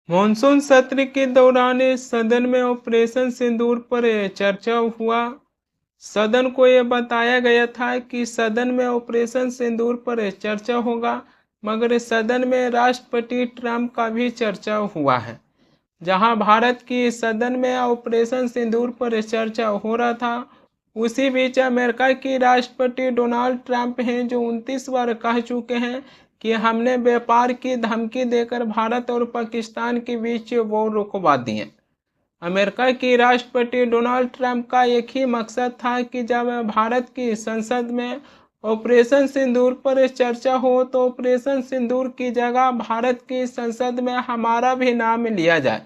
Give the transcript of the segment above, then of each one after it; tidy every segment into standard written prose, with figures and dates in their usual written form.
Monsoon सत्र के दौरान सदन में ऑपरेशन सिंदूर पर चर्चा हुआ। सदन को यह बताया गया था कि सदन में ऑपरेशन सिंदूर पर चर्चा होगा, मगर सदन में राष्ट्रपति ट्रंप का भी चर्चा हुआ है। जहां भारत की सदन में ऑपरेशन सिंदूर पर चर्चा हो रहा था, उसी बीच अमेरिका की राष्ट्रपति डोनाल्ड ट्रंप हैं जो 29 बार कह चुके हैं कि हमने व्यापार की धमकी देकर भारत और पाकिस्तान के बीच वॉर रुकवा दिए। अमेरिका की राष्ट्रपति डोनाल्ड ट्रंप का एक ही मकसद था कि जब भारत की संसद में ऑपरेशन सिंदूर पर चर्चा हो तो ऑपरेशन सिंदूर की जगह भारत की संसद में हमारा भी नाम लिया जाए।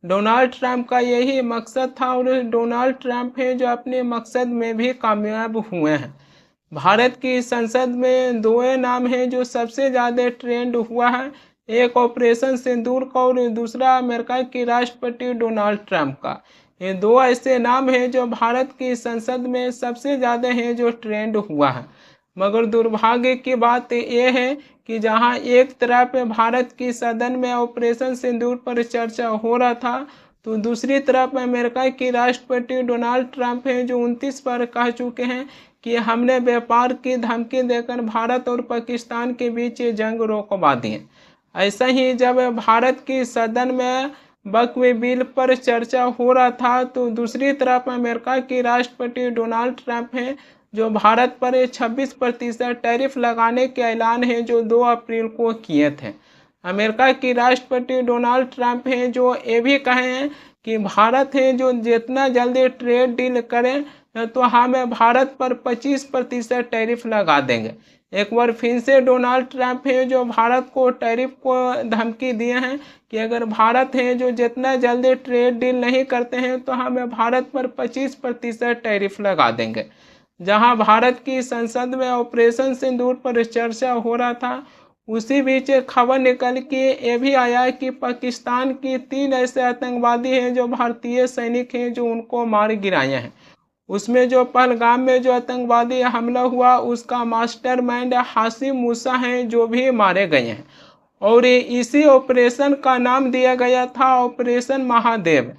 डोनाल्ड ट्रंप का यही मकसद था और डोनाल्ड ट्रंप है जो अपने मकसद में भी कामयाब हुए हैं। भारत की संसद में दो नाम हैं जो सबसे ज़्यादा ट्रेंड हुआ है, एक ऑपरेशन सिंदूर का और दूसरा अमेरिका के राष्ट्रपति डोनाल्ड ट्रंप का। ये दो ऐसे नाम हैं जो भारत की संसद में सबसे ज़्यादा हैं जो ट्रेंड हुआ है। मगर दुर्भाग्य की बात यह है कि जहां एक तरफ भारत की सदन में ऑपरेशन सिंदूर पर चर्चा हो रहा था, तो दूसरी तरफ अमेरिका की राष्ट्रपति डोनाल्ड ट्रंप हैं जो 29 बार कह चुके हैं कि हमने व्यापार की धमकी देकर भारत और पाकिस्तान के बीच जंग रोकवा दी। ऐसा ही जब भारत की सदन में वक्फ बिल पर चर्चा हो रहा था, तो दूसरी तरफ अमेरिका के राष्ट्रपति डोनाल्ड ट्रंप हैं जो भारत पर 26% टैरिफ लगाने के ऐलान है जो 2 अप्रैल को किए थे। अमेरिका की राष्ट्रपति डोनाल्ड ट्रंप हैं जो ये भी कहे हैं कि भारत है जो जितना जल्दी ट्रेड डील करें तो हम भारत पर 25% टैरिफ लगा देंगे। एक बार फिर से डोनाल्ड ट्रंप है जो भारत को टैरिफ को धमकी दिए हैं कि अगर भारत है जो जितना जल्दी ट्रेड डील नहीं करते हैं तो हम भारत पर 25% टैरिफ लगा देंगे। जहां भारत की संसद में ऑपरेशन सिंदूर पर चर्चा हो रहा था, उसी बीच खबर निकल के ये भी आया कि पाकिस्तान की 3 ऐसे आतंकवादी हैं जो भारतीय सैनिक हैं जो उनको मार गिराए हैं। उसमें जो पहलगाम में जो आतंकवादी हमला हुआ उसका मास्टरमाइंड हाशिम मूसा हैं जो भी मारे गए हैं। और इसी ऑपरेशन का नाम दिया गया था ऑपरेशन महादेव।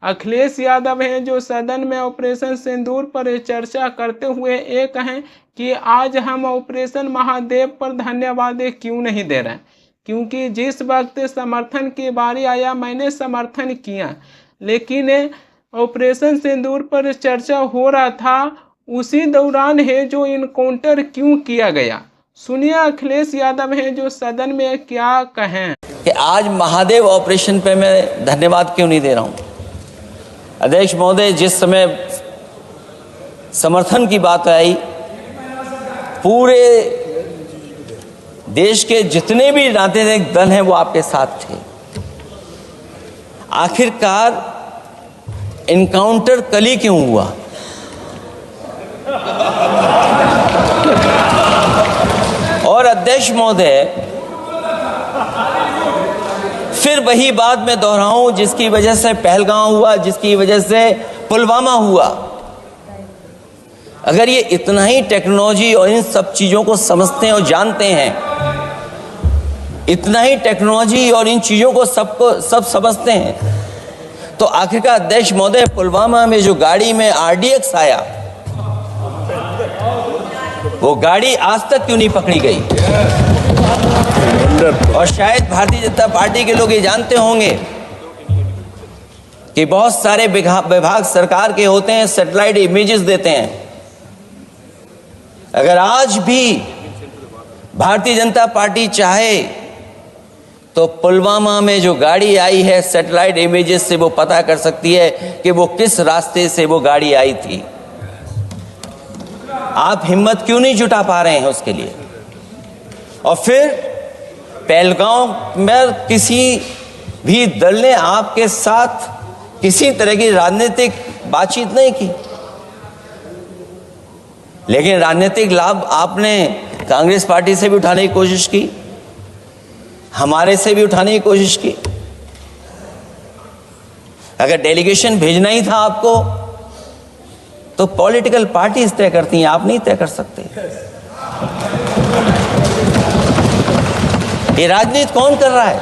अखिलेश यादव हैं जो सदन में ऑपरेशन सिंदूर पर चर्चा करते हुए ये कहें कि आज हम ऑपरेशन महादेव पर धन्यवाद क्यों नहीं दे रहे हैं, क्योंकि जिस वक्त समर्थन की बारी आया मैंने समर्थन किया, लेकिन ऑपरेशन सिंदूर पर चर्चा हो रहा था उसी दौरान है जो इनकाउंटर क्यों किया गया। सुनिए अखिलेश यादव हैं जो सदन में क्या कहें कि आज महादेव ऑपरेशन पे मैं धन्यवाद क्यों नहीं दे रहा हूं। अध्यक्ष महोदय, जिस समय समर्थन की बात आई, पूरे देश के जितने भी राजनीतिक दल हैं वो आपके साथ थे। आखिरकार इनकाउंटर कल ही क्यों हुआ? और अध्यक्ष महोदय, फिर वही बात मैं दोहराऊं जिसकी वजह से पहलगाम हुआ, जिसकी वजह से पुलवामा हुआ। अगर ये इतना ही टेक्नोलॉजी और इन सब चीजों को समझते हैं और जानते हैं, इतना ही टेक्नोलॉजी और इन चीजों को सब समझते हैं, तो आखिरकार अध्यक्ष महोदय पुलवामा में जो गाड़ी में RDX आया, वो गाड़ी आज तक क्यों नहीं पकड़ी गई? और शायद भारतीय जनता पार्टी के लोग ये जानते होंगे कि बहुत सारे विभाग सरकार के होते हैं, सैटेलाइट इमेजेस देते हैं। अगर आज भी भारतीय जनता पार्टी चाहे तो पुलवामा में जो गाड़ी आई है, सैटेलाइट इमेजेस से वो पता कर सकती है कि वो किस रास्ते से वो गाड़ी आई थी। आप हिम्मत क्यों नहीं जुटा पा रहे हैं उसके लिए? और फिर पहलगाम में किसी भी दल ने आपके साथ किसी तरह की राजनीतिक बातचीत नहीं की, लेकिन राजनीतिक लाभ आपने कांग्रेस पार्टी से भी उठाने की कोशिश की, हमारे से भी उठाने की कोशिश की। अगर डेलीगेशन भेजना ही था आपको तो पॉलिटिकल पार्टीज तय करती हैं, आप नहीं तय कर सकते। ये राजनीति कौन कर रहा है?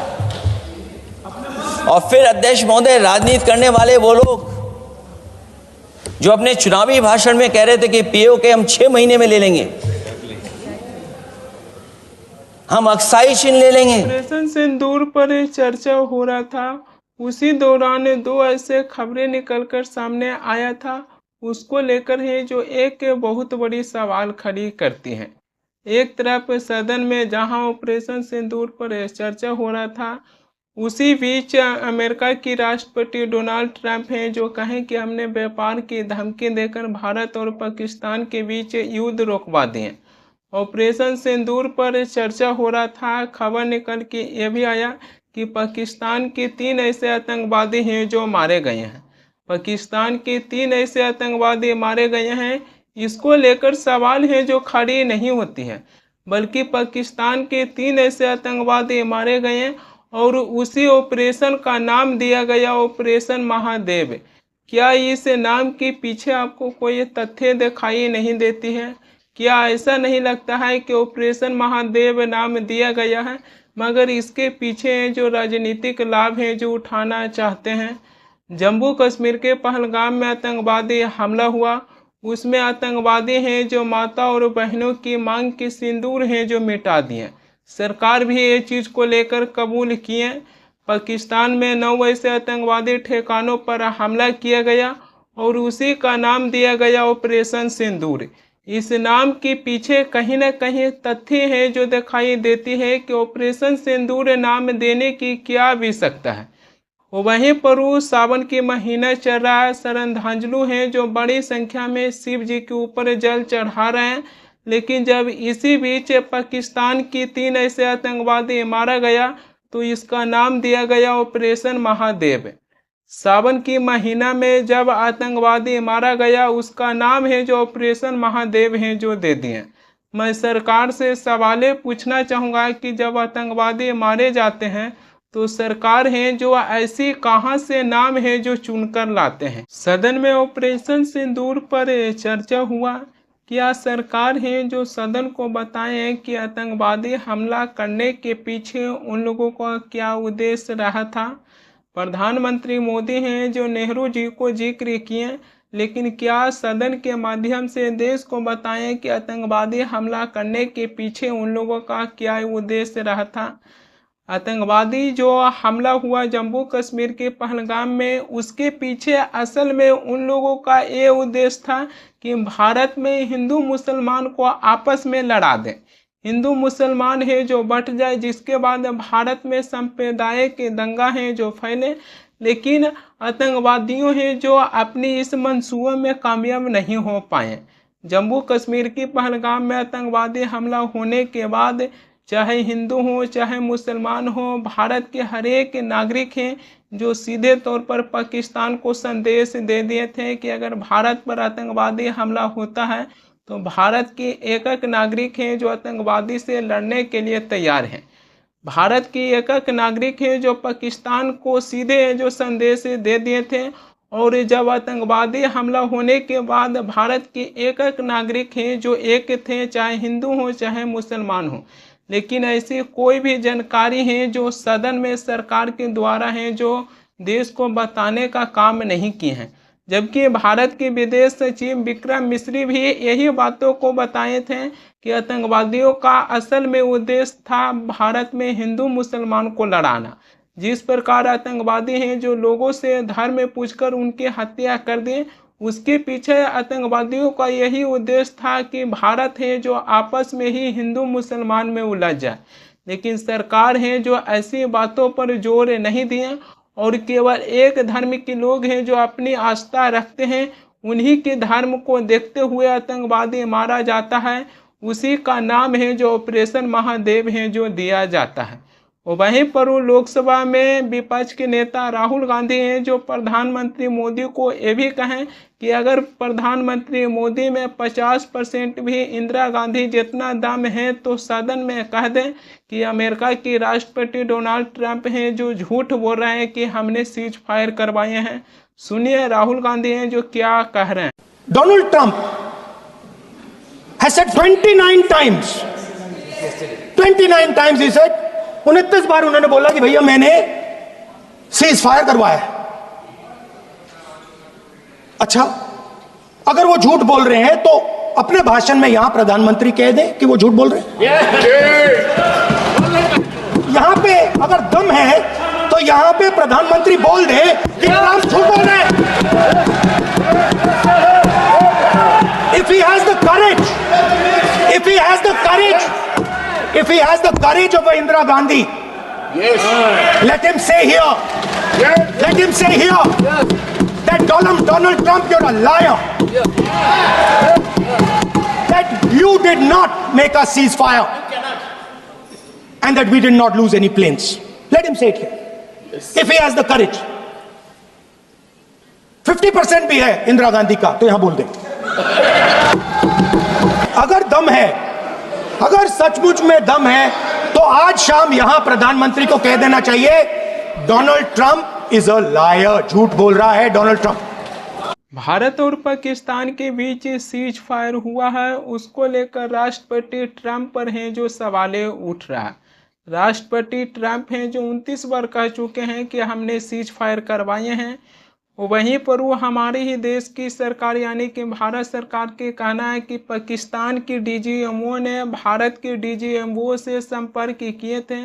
और फिर अध्यक्ष महोदय, राजनीति करने वाले वो लोग जो अपने चुनावी भाषण में कह रहे थे कि पीओके हम 6 महीने में ले लेंगे, हम अक्साई चिन्ह ले लेंगे। ऑपरेशन सिंदूर पर चर्चा हो रहा था, उसी दौरान 2 ऐसे खबरें निकलकर सामने आया था, उसको लेकर है जो एक बहुत बड़ी सवाल खड़ी करती हैं। एक तरफ सदन में जहां ऑपरेशन सिंदूर पर चर्चा हो रहा था, उसी बीच अमेरिका की राष्ट्रपति डोनाल्ड ट्रंप हैं जो कहें कि हमने व्यापार की धमकी देकर भारत और पाकिस्तान के बीच युद्ध रोकवा दिए। ऑपरेशन सिंदूर पर चर्चा हो रहा था, खबर निकल के ये भी आया कि पाकिस्तान के 3 ऐसे आतंकवादी हैं जो मारे गए हैं। पाकिस्तान के 3 ऐसे आतंकवादी मारे गए हैं, इसको लेकर सवाल है जो खड़ी नहीं होती है, बल्कि पाकिस्तान के 3 ऐसे आतंकवादी मारे गए हैं और उसी ऑपरेशन का नाम दिया गया ऑपरेशन महादेव। क्या इस नाम के पीछे आपको कोई तथ्य दिखाई नहीं देती है? क्या ऐसा नहीं लगता है कि ऑपरेशन महादेव नाम दिया गया है मगर इसके पीछे जो राजनीतिक लाभ हैं जो उठाना चाहते हैं? जम्मू कश्मीर के पहलगाम में आतंकवादी हमला हुआ, उसमें आतंकवादी हैं जो माता और बहनों की मांग के सिंदूर हैं जो मिटा दिए। सरकार भी ये चीज़ को लेकर कबूल किए। पाकिस्तान में 9 ऐसे आतंकवादी ठिकानों पर हमला किया गया और उसी का नाम दिया गया ऑपरेशन सिंदूर। इस नाम के पीछे कहीं न कहीं तथ्य है जो दिखाई देती है कि ऑपरेशन सिंदूर नाम देने की क्या आवश्यकता है। वहीं पर सावन के महीना चल रहा है, श्रद्धांजलि हैं जो बड़ी संख्या में शिव जी के ऊपर जल चढ़ा रहे हैं, लेकिन जब इसी बीच पाकिस्तान की 3 ऐसे आतंकवादी मारा गया तो इसका नाम दिया गया ऑपरेशन महादेव। सावन की महीना में जब आतंकवादी मारा गया उसका नाम है जो ऑपरेशन महादेव है जो दे दिए। मैं सरकार से सवाल पूछना चाहूँगा कि जब आतंकवादी मारे जाते हैं तो सरकार है जो ऐसी कहां से नाम है जो चुनकर लाते हैं। सदन में ऑपरेशन सिंदूर पर चर्चा हुआ, क्या सरकार है जो सदन को बताएं कि आतंकवादी हमला करने के पीछे उन लोगों का क्या उद्देश्य रहा था? प्रधानमंत्री मोदी हैं जो नेहरू जी को जिक्र किए, लेकिन क्या सदन के माध्यम से देश को बताएं कि आतंकवादी हमला करने के पीछे उन लोगों का क्या उद्देश्य रहा था? आतंकवादी जो हमला हुआ जम्मू कश्मीर के पहलगाम में, उसके पीछे असल में उन लोगों का ये उद्देश्य था कि भारत में हिंदू मुसलमान को आपस में लड़ा दें, हिंदू मुसलमान है जो बंट जाए, जिसके बाद भारत में सांप्रदायिक दंगा है जो फैले। लेकिन आतंकवादियों हैं जो अपनी इस मंसूबे में कामयाब नहीं हो पाए। जम्मू कश्मीर की पहलगाम में आतंकवादी हमला होने के बाद चाहे हिंदू हो चाहे मुसलमान हो, भारत के हर एक नागरिक हैं जो सीधे तौर पर पाकिस्तान को संदेश दे दिए थे कि अगर भारत पर आतंकवादी हमला होता है तो भारत के एक नागरिक हैं जो आतंकवादी से लड़ने के लिए तैयार हैं। भारत की एक नागरिक हैं जो पाकिस्तान को सीधे जो संदेश दे दिए थे। और जब आतंकवादी हमला होने के बाद भारत के एक नागरिक हैं जो एक थे, चाहे हिंदू हो चाहे मुसलमान हो, लेकिन ऐसी कोई भी जानकारी है जो सदन में सरकार के द्वारा है जो देश को बताने का काम नहीं किए हैं। जबकि भारत के विदेश सचिव विक्रम मिश्री भी यही बातों को बताए थे कि आतंकवादियों का असल में उद्देश्य था भारत में हिंदू मुसलमान को लड़ाना। जिस प्रकार आतंकवादी हैं जो लोगों से धर्म पूछकर उनकी हत्या कर दें, उसके पीछे आतंकवादियों का यही उद्देश्य था कि भारत है जो आपस में ही हिंदू मुसलमान में उलझ जाए। लेकिन सरकार है जो ऐसी बातों पर जोर नहीं दिए और केवल एक धर्म के लोग हैं जो अपनी आस्था रखते हैं, उन्हीं के धर्म को देखते हुए आतंकवादी मारा जाता है। उसी का नाम है जो ऑपरेशन महादेव है जो दिया जाता है। और वहीं पर लोकसभा में विपक्ष के नेता राहुल गांधी हैं जो प्रधानमंत्री मोदी को ये भी कहें कि अगर प्रधानमंत्री मोदी में 50% भी इंदिरा गांधी जितना दम है तो सदन में कह दें कि अमेरिका की राष्ट्रपति डोनाल्ड ट्रंप हैं जो झूठ बोल रहे हैं कि हमने सीज फायर करवाए हैं। सुनिए राहुल गांधी हैं जो क्या कह रहे हैं। Donald Trump has said 29 times he said 29 बार उन्होंने बोला कि भैया मैंने सीज फायर करवाया। अच्छा, अगर वो झूठ बोल रहे हैं तो अपने भाषण में यहां प्रधानमंत्री कह दें कि वो झूठ बोल रहे हैं। यहां पे अगर दम है तो यहां पे प्रधानमंत्री बोल दे कि ट्रंप झूठ बोल रहे हैं। If he has the courage, if he has the courage, if he has the courage of Indira Gandhi, let him say here, let him say here that Donald Trump, you're a liar. That you did not make a ceasefire and that we did not lose any planes. Let him say it here. If he has the courage. 50% भी है इंदिरा गांधी का तो यहां बोल दे। अगर दम है, अगर सचमुच में दम है तो आज शाम यहां प्रधानमंत्री को कह देना चाहिए Donald Trump is a liar, झूठ बोल रहा है डोनाल्ड ट्रंप। भारत और पाकिस्तान के बीच सीज फायर हुआ है, उसको लेकर राष्ट्रपति ट्रंप पर हैं जो सवालें उठ रहा है। राष्ट्रपति ट्रंप हैं जो 29 बार कह चुके हैं कि हमने सीज फायर करवाए हैं। वहीं पर वो हमारे ही देश की सरकार यानी कि भारत सरकार के कहना है कि पाकिस्तान की डीजीएमओ ने भारत के डीजीएमओ से संपर्क किए थे,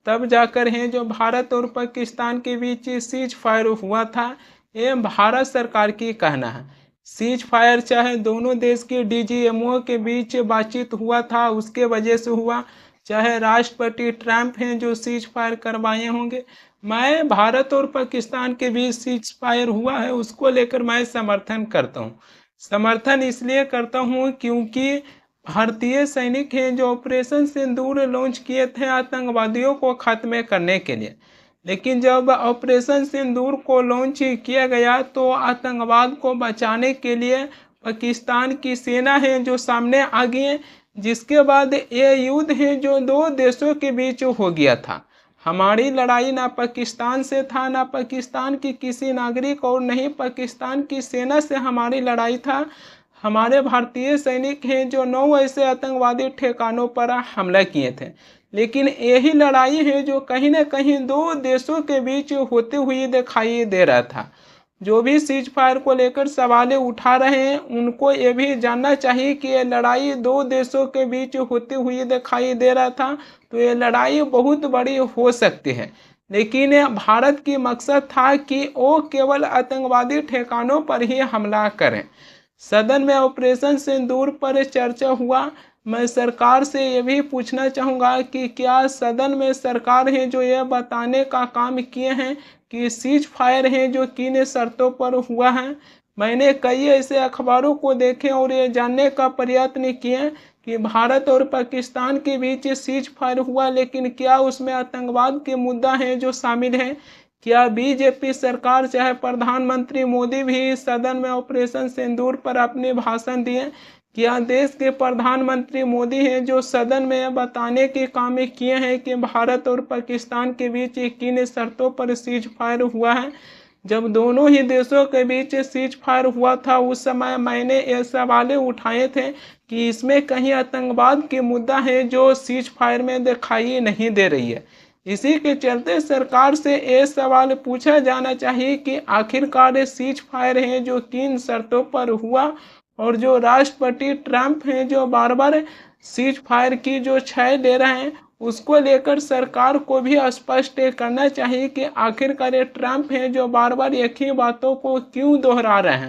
तब जाकर हैं जो भारत और पाकिस्तान के बीच सीज फायर हुआ था। ये भारत सरकार की कहना है। सीज फायर चाहे दोनों देश के डीजीएमओ के बीच बातचीत हुआ था उसके वजह से हुआ, चाहे राष्ट्रपति ट्रंप हैं जो सीज फायर करवाए होंगे। मैं भारत और पाकिस्तान के बीच सीज फायर हुआ है उसको लेकर मैं समर्थन करता हूँ। समर्थन इसलिए करता हूँ क्योंकि भारतीय सैनिक हैं जो ऑपरेशन सिंदूर लॉन्च किए थे आतंकवादियों को खत्म करने के लिए, लेकिन जब ऑपरेशन सिंदूर को लॉन्च किया गया तो आतंकवाद को बचाने के लिए पाकिस्तान की सेना है जो सामने आ गई है, जिसके बाद ये युद्ध है जो दो देशों के बीच हो गया था। हमारी लड़ाई ना पाकिस्तान से था, ना पाकिस्तान की किसी नागरिक और नहीं पाकिस्तान की सेना से हमारी लड़ाई था। हमारे भारतीय सैनिक हैं जो 9 ऐसे आतंकवादी ठिकानों पर हमला किए थे, लेकिन यही लड़ाई है जो कहीं ना कहीं दो देशों के बीच होते हुए दिखाई दे रहा था। जो भी सीज फायर को लेकर सवालें उठा रहे हैं उनको ये भी जानना चाहिए कि ये लड़ाई दो देशों के बीच होते हुए दिखाई दे रहा था, तो ये लड़ाई बहुत बड़ी हो सकती है। लेकिन भारत की मकसद था कि वो केवल आतंकवादी ठिकानों पर ही हमला करें। सदन में ऑपरेशन सिंदूर पर चर्चा हुआ। मैं सरकार से ये भी पूछना चाहूँगा कि क्या सदन में सरकार है जो ये बताने का काम किए हैं कि सीज फायर है जो किन शर्तों पर हुआ है। मैंने कई ऐसे अखबारों को देखे और ये जानने का प्रयत्न किए कि भारत और पाकिस्तान के बीच सीज फायर हुआ, लेकिन क्या उसमें आतंकवाद के मुद्दा हैं जो शामिल हैं। क्या बीजेपी सरकार चाहे प्रधानमंत्री मोदी भी सदन में ऑपरेशन सिंदूर पर अपने भाषण दिए, क्या देश के प्रधानमंत्री मोदी हैं जो सदन में बताने के काम किए हैं कि भारत और पाकिस्तान के बीच किन शर्तों पर सीज फायर हुआ है। जब दोनों ही देशों के बीच सीज फायर हुआ था उस समय मैंने ये सवाल उठाए थे कि इसमें कहीं आतंकवाद के मुद्दा है जो सीज फायर में दिखाई नहीं दे रही है। इसी के चलते सरकार से ये सवाल पूछा जाना चाहिए कि आखिरकार सीज फायर है जो किन शर्तों पर हुआ, और जो राष्ट्रपति ट्रंप हैं जो बार बार सीज फायर की जो छय ले रहे हैं उसको लेकर सरकार को भी स्पष्ट करना चाहिए कि आखिरकार ये ट्रंप हैं जो बार बार एक ही बातों को क्यों दोहरा रहे हैं।